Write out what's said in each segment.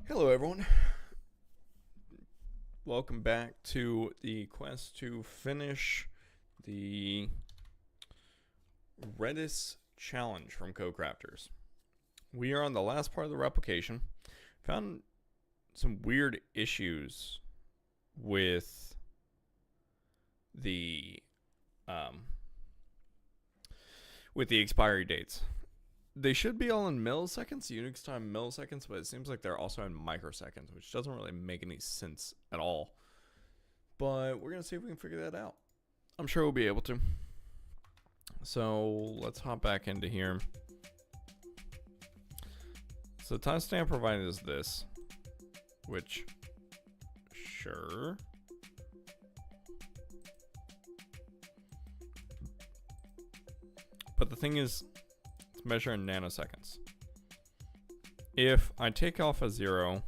Hello, everyone. Welcome back to the quest to finish the Redis challenge from Co-Crafters. We are on the last part of the replication. Found some weird issues with the expiry dates. They should be all in milliseconds, Unix time milliseconds, but it seems like they're also in microseconds, which doesn't really make any sense at all. But we're going to see if we can figure that out. I'm sure we'll be able to. So let's hop back into here. So the timestamp provided is this, which, sure. But the thing is, it's measured in nanoseconds. If I take off a 0,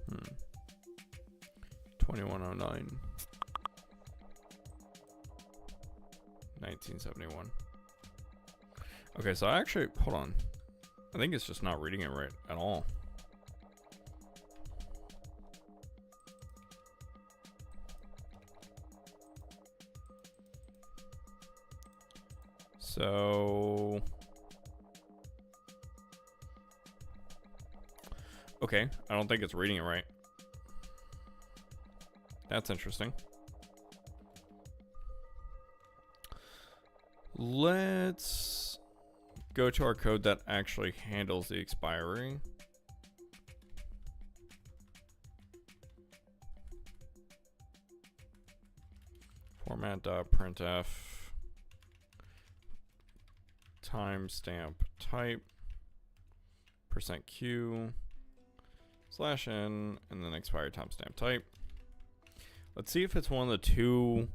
hmm, 2109, 1971. Okay, so I actually, hold on. I think it's just not reading it right at all. So, okay, I don't think it's reading it right. That's interesting. Let's go to our code that actually handles the expiry. Format.printf timestamp type %q /n and then expiry timestamp type. Let's see if it's one of the two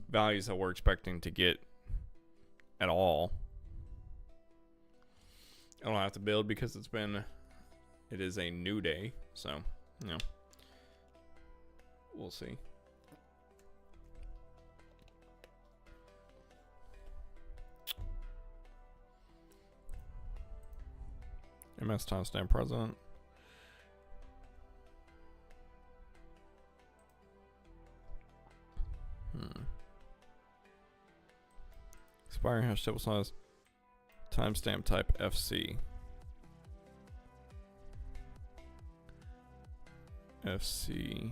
values that we're expecting to get at all. I don't have to build because it is a new day, so yeah, we'll see. MS timestamp present. Expiring hash table size. Timestamp type FC. FC.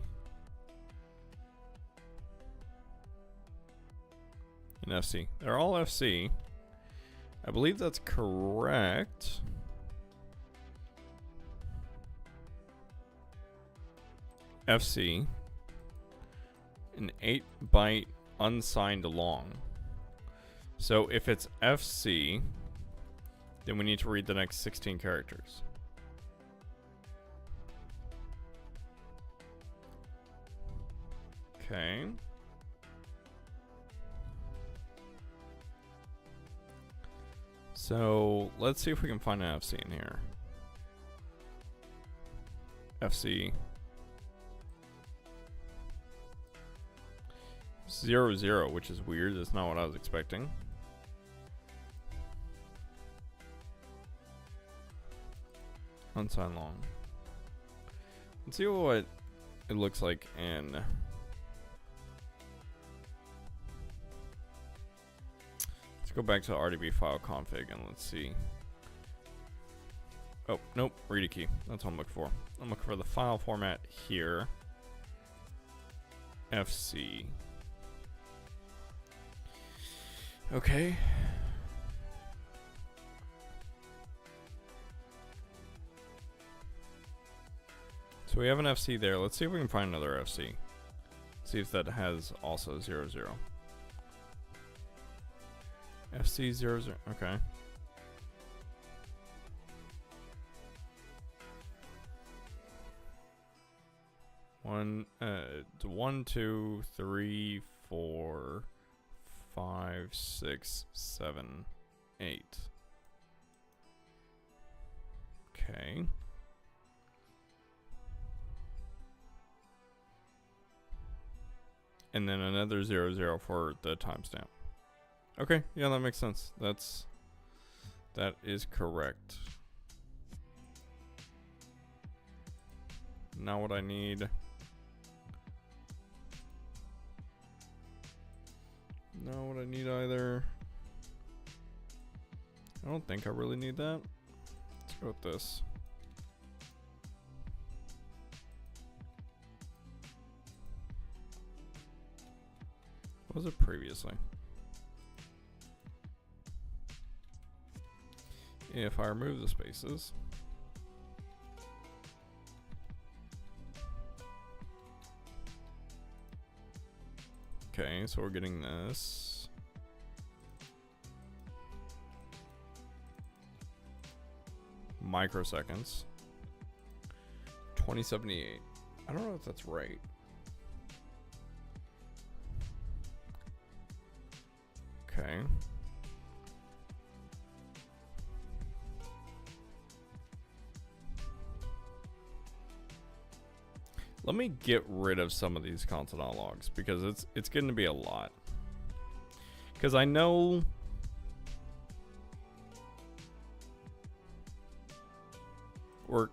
And FC. They're all FC. I believe that's correct. FC, an 8-byte unsigned long. So if it's FC, then we need to read the next 16 characters. Okay. So let's see if we can find an FC in here. FC 00, which is weird. That's not what I was expecting. Unsigned long. Let's see what it looks like in. Let's go back to the RDB file config and let's see. Oh, nope, read a key. That's what I'm looking for. I'm looking for the file format here. FC. Okay. So we have an FC there. Let's see if we can find another FC. See if that has also 00. FC 00. Okay. One, 2, 3, 4, 5, 6, 7, 8. Okay. And then another 00 for the timestamp. Okay, yeah, that makes sense. That is correct. Now what I need. Not what I need either. I don't think I really need that. Let's go with this. What was it previously? If I remove the spaces. Okay, so we're getting this. Microseconds. 2078. I don't know if that's right. Okay. Let me get rid of some of these consonant logs because it's going to be a lot. Because I know we're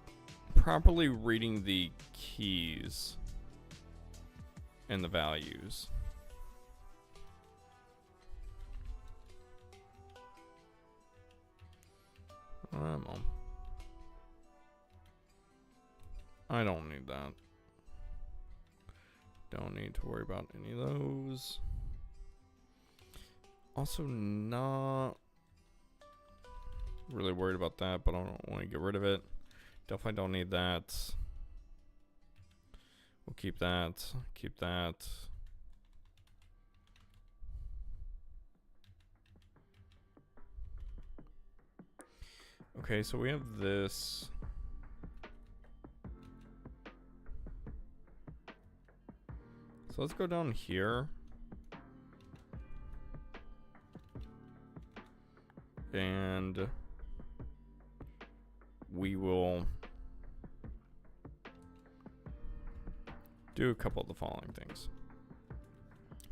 properly reading the keys and the values. I don't need that. Don't need to worry about any of those. Also not really worried about that, but I don't want to get rid of it. Definitely don't need that. We'll keep that. Keep that. Okay, so we have this. So let's go down here. And we will do a couple of the following things.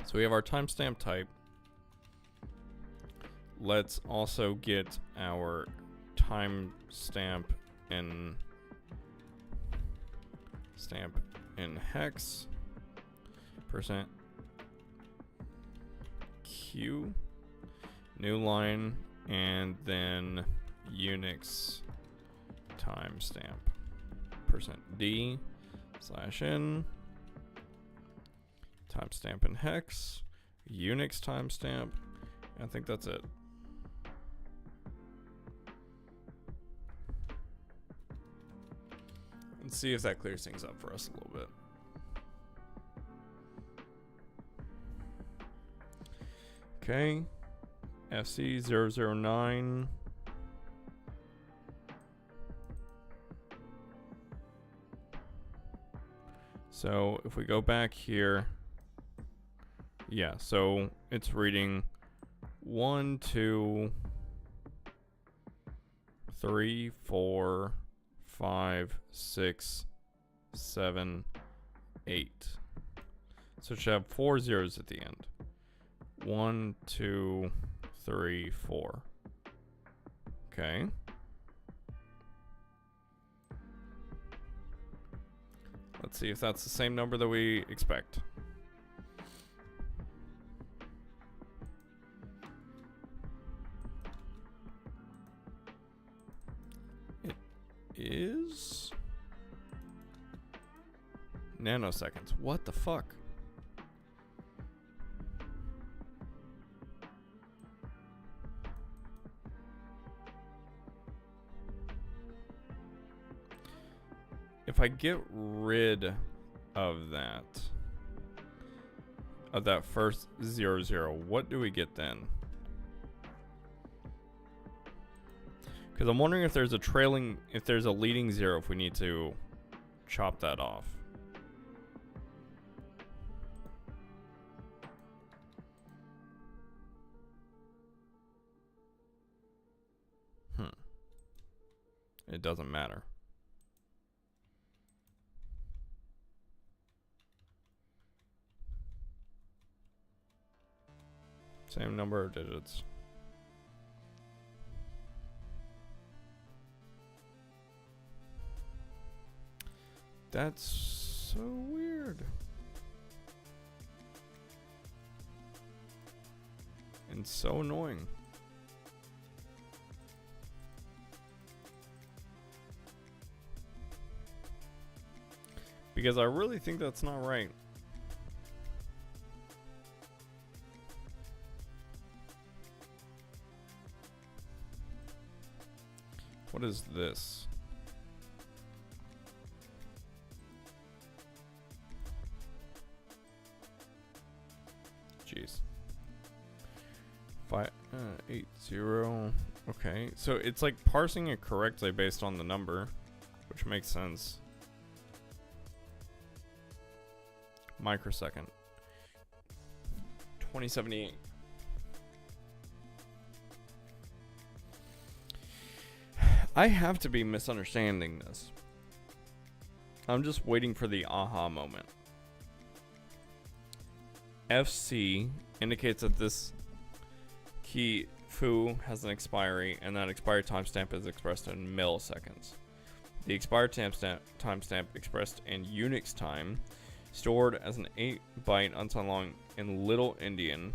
So we have our timestamp type. Let's also get our timestamp in hex percent Q, new line, and then Unix timestamp %D / n timestamp in hex, Unix timestamp. I think that's it. And see if that clears things up for us a little bit. Okay, FC009. So if we go back here, yeah, so it's reading 1, 2, 3, 4, 5, 6, 7, 8. So it should have 4 zeros at the end. 1, 2, 3, 4. Okay. Let's see if that's the same number that we expect. It is nanoseconds. What the fuck? If I get rid of that first 00, what do we get then? Because I'm wondering if there's a leading 0, if we need to chop that off. It doesn't matter. Same number of digits. That's so weird. And so annoying. Because I really think that's not right. What is this? Jeez. 580. Okay, so it's like parsing it correctly based on the number, which makes sense. Microsecond. 2078. I have to be misunderstanding this. I'm just waiting for the aha moment. FC indicates that this key foo has an expiry, and that expiry timestamp is expressed in milliseconds. The expired timestamp expressed in Unix time, stored as an 8-byte unsigned long in Little Endian.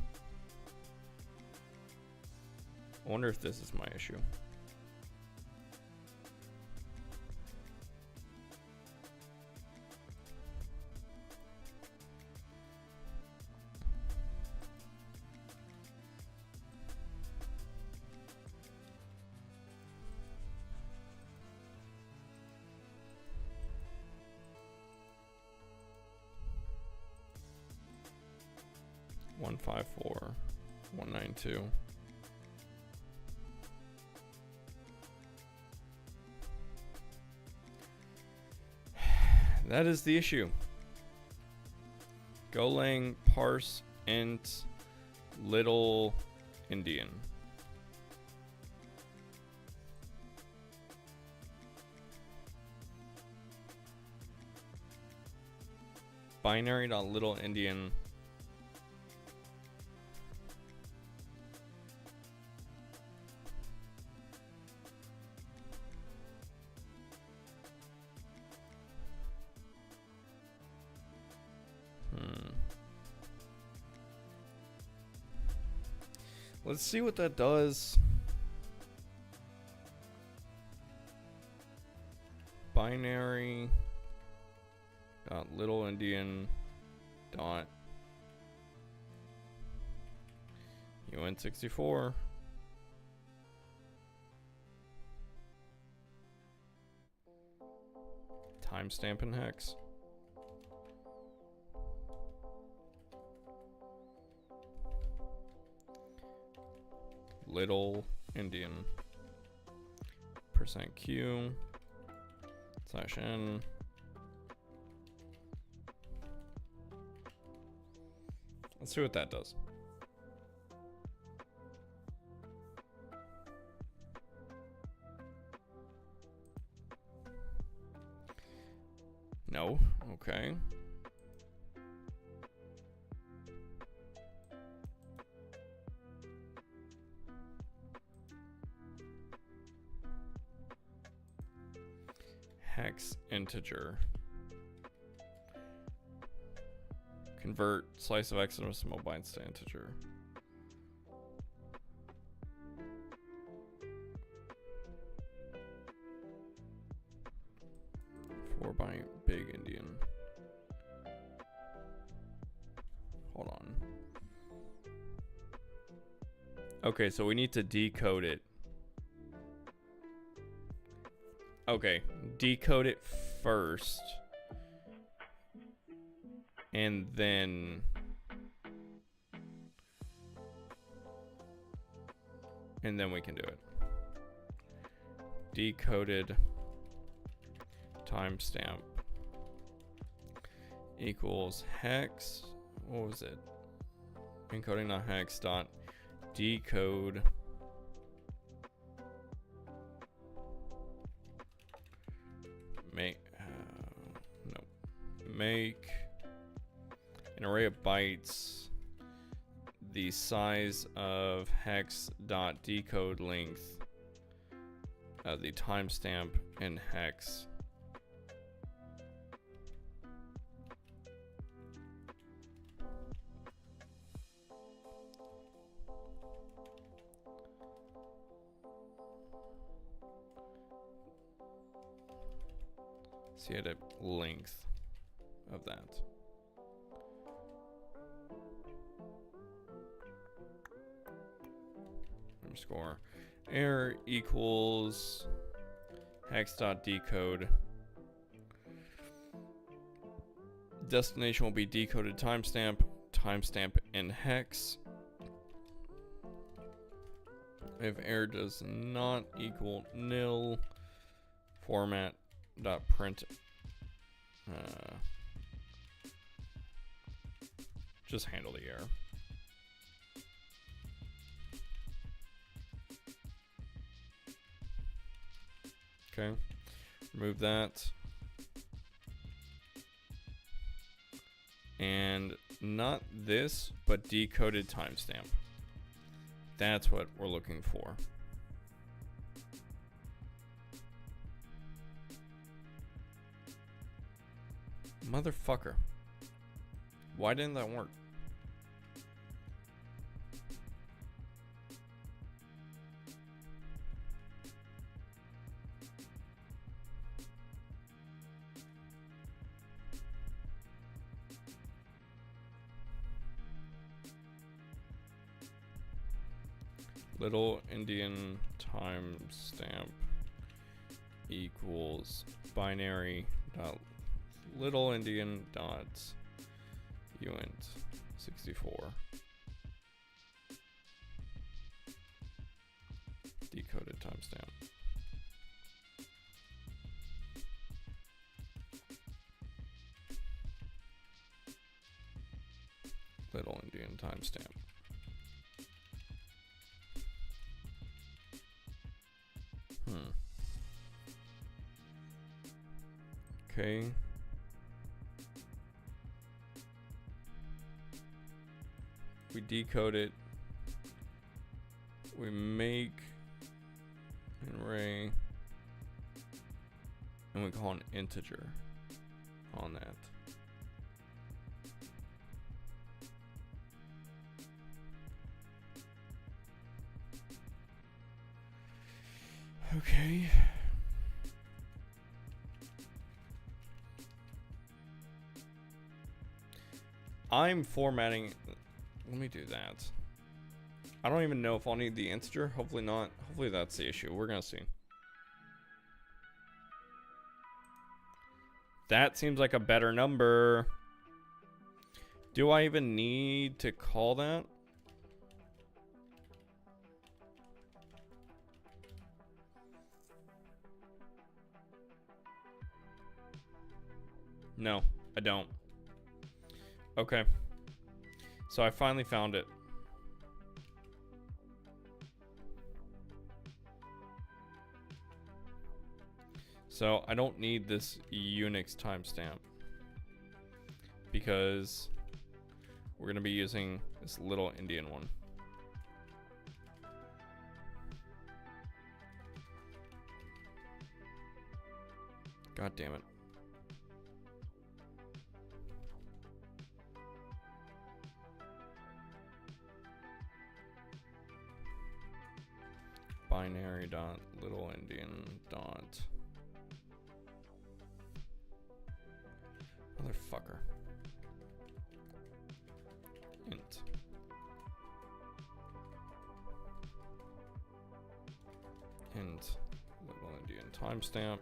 I wonder if this is my issue. One 154 192. That is the issue. Golang parse int Little Endian. Binary.Little Endian. Let's see what that does. Binary dot Little Endian dot UN64. Timestamp and hex. Little Endian %Q /N. Let's see what that does. No, okay. Hex integer. Convert slice of hexadecimal bytes to integer. Four byte big Endian. Hold on. Okay, so we need to decode it. Okay, decode it first. And then we can do it. Decoded timestamp equals hex. What was it? Encoding.hex dot decode make an array of bytes, the size of hex dot decode length, the timestamp in hex. See the length of that. Underscore error equals hex.decode. Destination will be decoded timestamp, timestamp in hex. If error does not equal nil, format dot print just handle the error. Okay, remove that. And not this, but decoded timestamp. That's what we're looking for. Motherfucker. Why didn't that work? Little Indian timestamp equals binary dot little Indian dot uint 64 decoded timestamp. Little Indian timestamp. Okay. We decode it. We make an array. And we call an integer on that. Okay. I'm formatting. Let me do that. I don't even know if I'll need the integer. Hopefully not. Hopefully that's the issue. We're gonna see. That seems like a better number. Do I even need to call that? No, I don't. Okay. So I finally found it. So I don't need this Unix timestamp because we're going to be using this little Indian one. God damn it. Binary dot little Indian dot motherfucker int little Indian timestamp.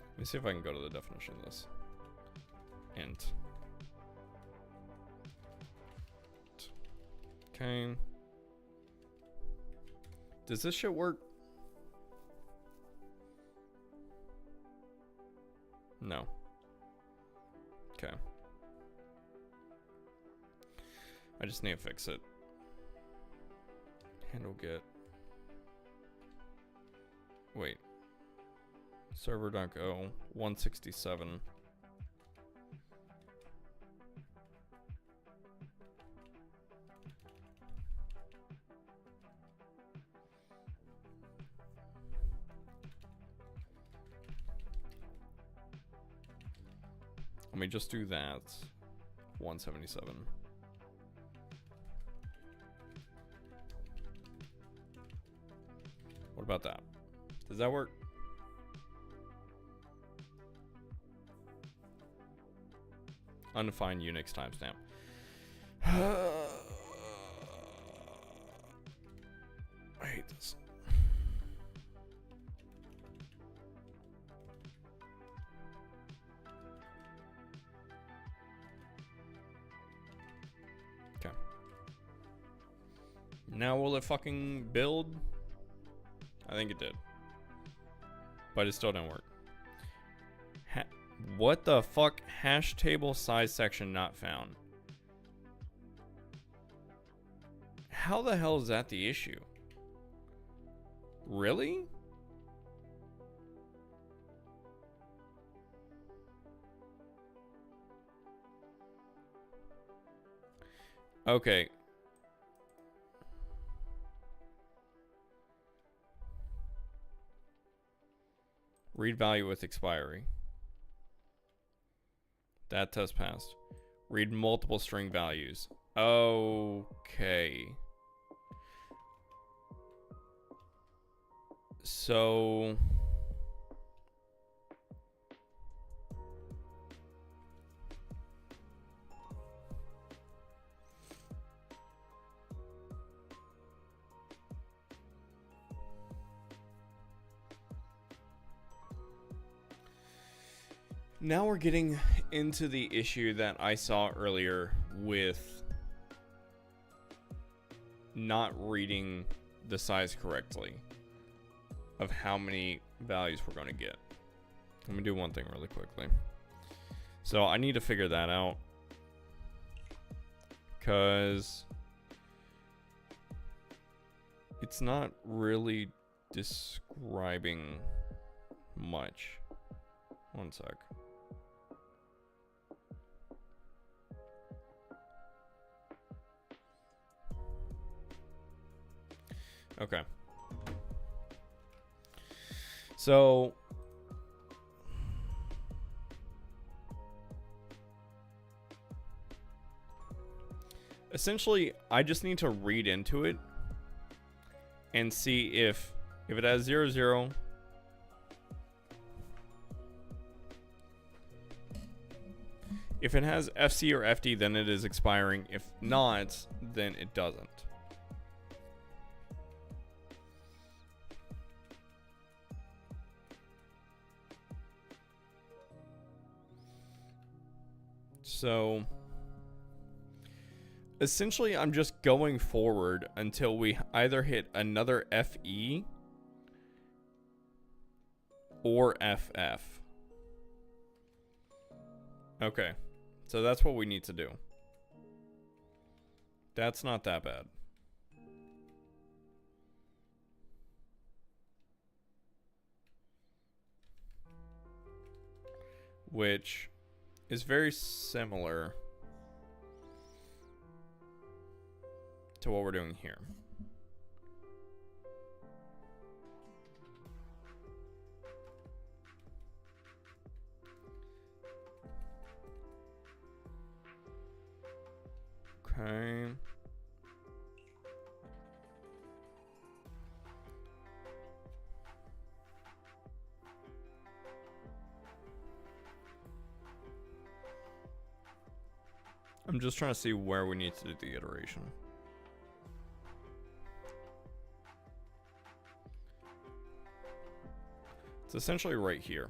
Let me see if I can go to the definition of this. Int. Okay. Does this shit work? No. Okay. I just need to fix it. Handle get. Wait. Server.go 167. Let me just do that. 177. What about that? Does that work? Undefined Unix timestamp. I hate this. Okay. Now will it fucking build? I think it did. But it still didn't work. What the fuck? Hash table size section not found. How the hell is that the issue? Really? Okay. Read value with expiry. That test passed. Read multiple string values. Okay. So now we're getting into the issue that I saw earlier with not reading the size correctly of how many values we're going to get. Let me do one thing really quickly. So I need to figure that out, because it's not really describing much. One sec. Okay. So essentially, I just need to read into it and see if it has 00, if it has FC or FD, then it is expiring. If not, then it doesn't. So essentially, I'm just going forward until we either hit another FE or FF. Okay, so that's what we need to do. That's not that bad. Which is very similar to what we're doing here. Okay. I'm just trying to see where we need to do the iteration. It's essentially right here.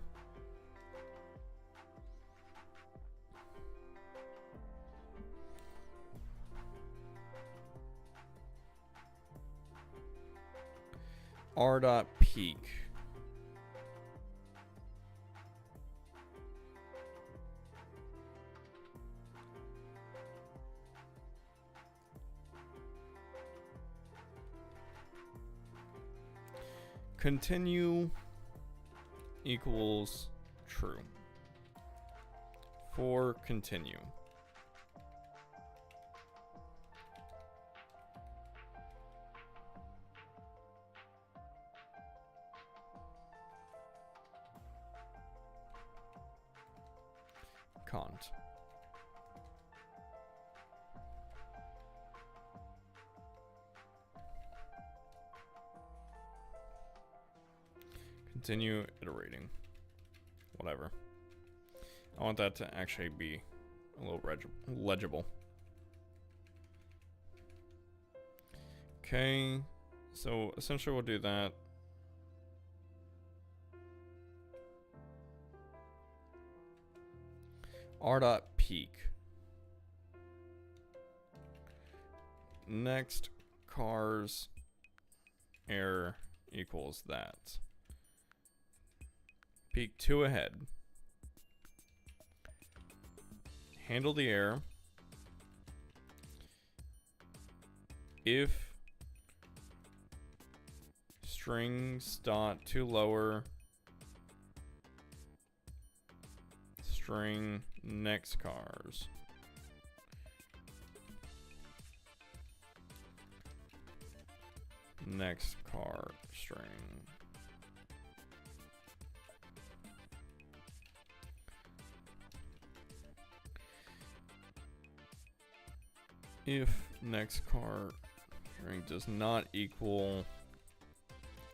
R.peak. Continue equals true. For continue. cont. Continue iterating. Whatever. I want that to actually be a little legible. Okay, so essentially we'll do that. R.peak. Next cars error equals that. Peak 2 ahead. Handle the error. If strings dot to lower string next cars. Next car string. If next car string does not equal,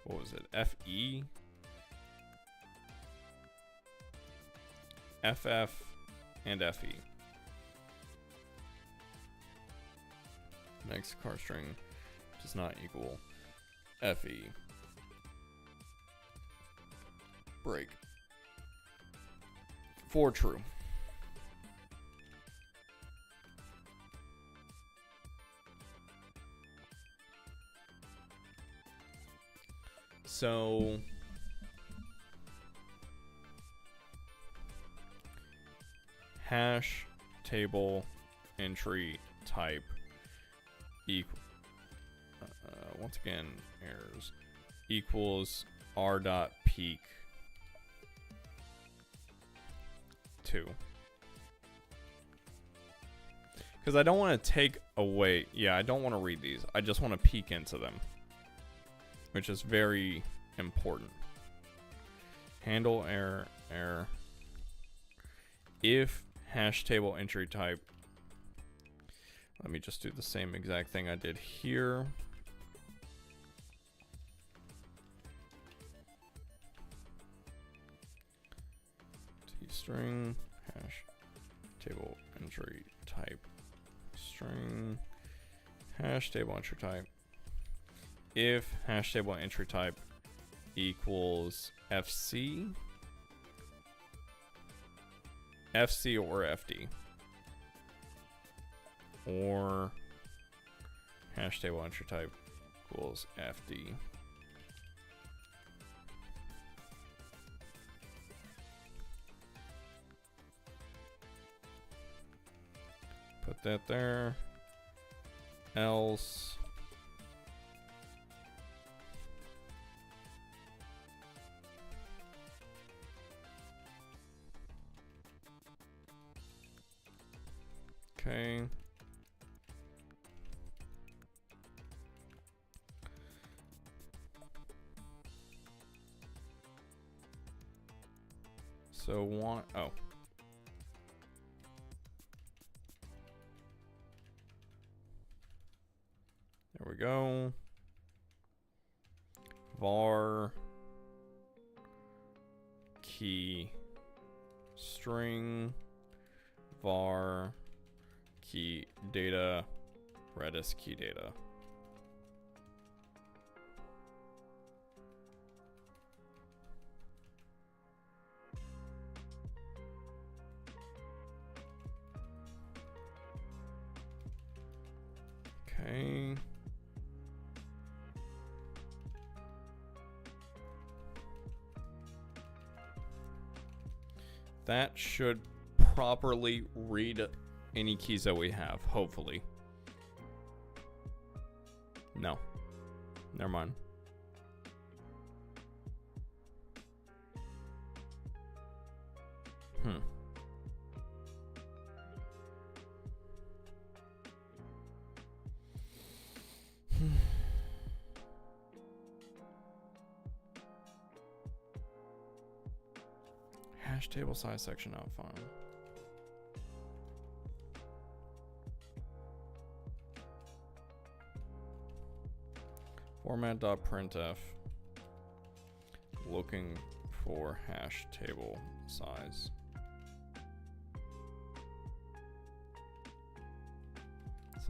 what was it, FE? FF and FE. Next car string does not equal FE. Break. For true. So hash table entry type equal once again errors equals r.peak 2, because I don't want to take away, I don't want to read these, I just want to peek into them, which is very important. Handle error if hash table entry type, let me just do the same exact thing I did here. String hash table entry type string hash table entry type if hash table entry type equals FC or FD, or hash table entry type equals FD. Put that there. Else okay. So one, oh. There we go. Var key string var key data Redis key data. Okay. That should properly read any keys that we have, hopefully. No. Never mind. Hash table size section out fine. Format.printf looking for hash table size.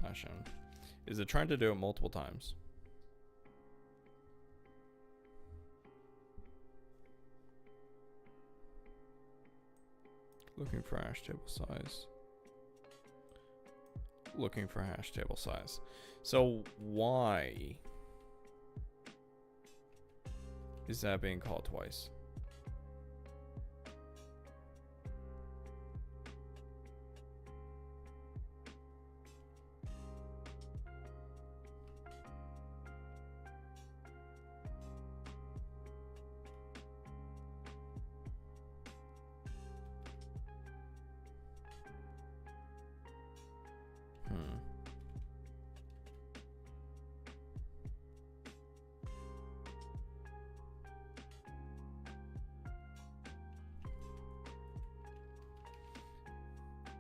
/n. Is it trying to do it multiple times? Looking for hash table size. Looking for hash table size. So why is that being called twice?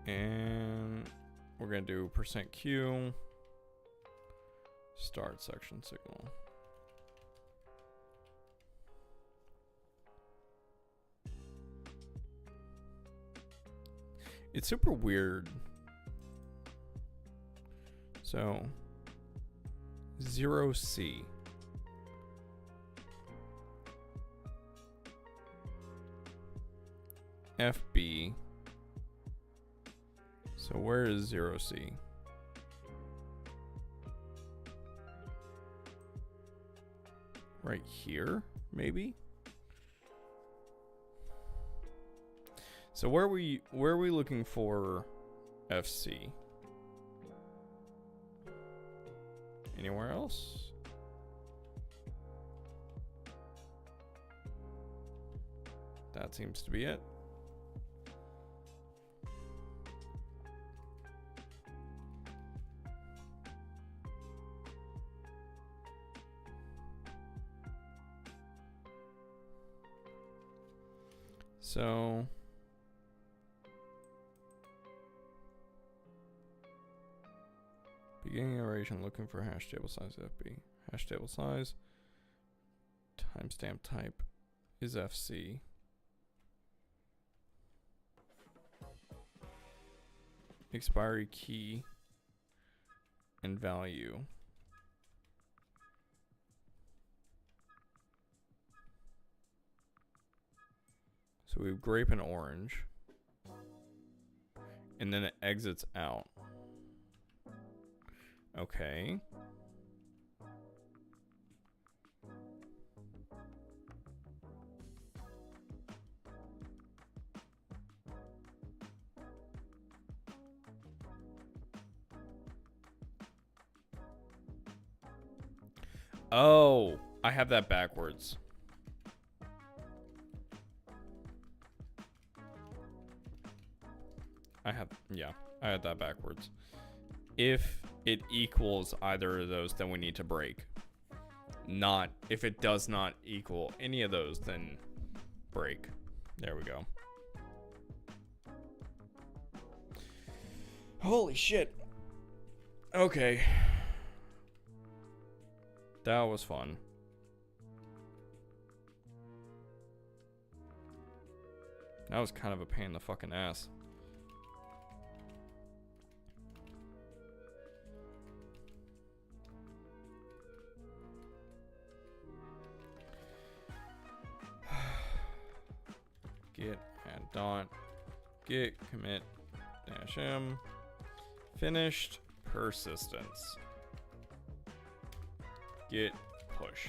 And we're going to do %q start section signal. It's super weird. So 0C. FB. So where is 0C? Right here, maybe? So where are we looking for FC? Anywhere else? That seems to be it. So beginning iteration looking for hash table size FB. Hash table size. Timestamp type is FC. Expiry key and value. So we have grape and orange. And then it exits out. Okay. Oh, I have that backwards. I had that backwards. If it equals either of those, then we need to break. Not, if it does not equal any of those, then break. There we go. Holy shit. Okay. That was fun. That was kind of a pain in the fucking ass. Git add dot git commit dash m finished persistence git push.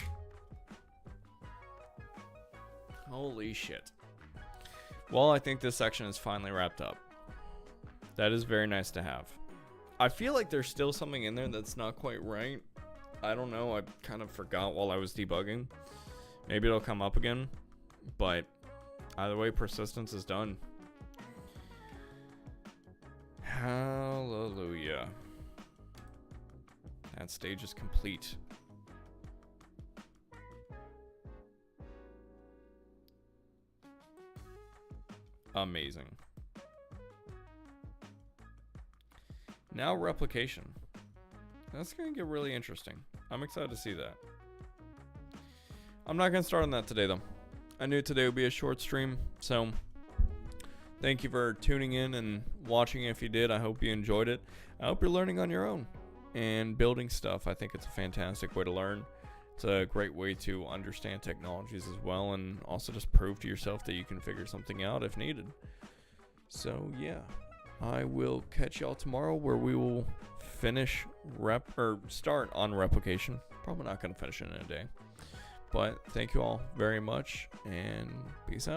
Holy shit. Well, I think this section is finally wrapped up. That is very nice to have. I feel like there's still something in there that's not quite right. I don't know. I kind of forgot while I was debugging. Maybe it'll come up again. But either way, persistence is done. Hallelujah. That stage is complete. Amazing. Now replication. That's going to get really interesting. I'm excited to see that. I'm not going to start on that today, though. I knew today would be a short stream, so thank you for tuning in and watching. If you did, I hope you enjoyed it. I hope you're learning on your own and building stuff. I think it's a fantastic way to learn. It's a great way to understand technologies as well, and also just prove to yourself that you can figure something out if needed. So yeah, I will catch y'all tomorrow where we will start on replication. Probably not going to finish it in a day. But thank you all very much, and peace out.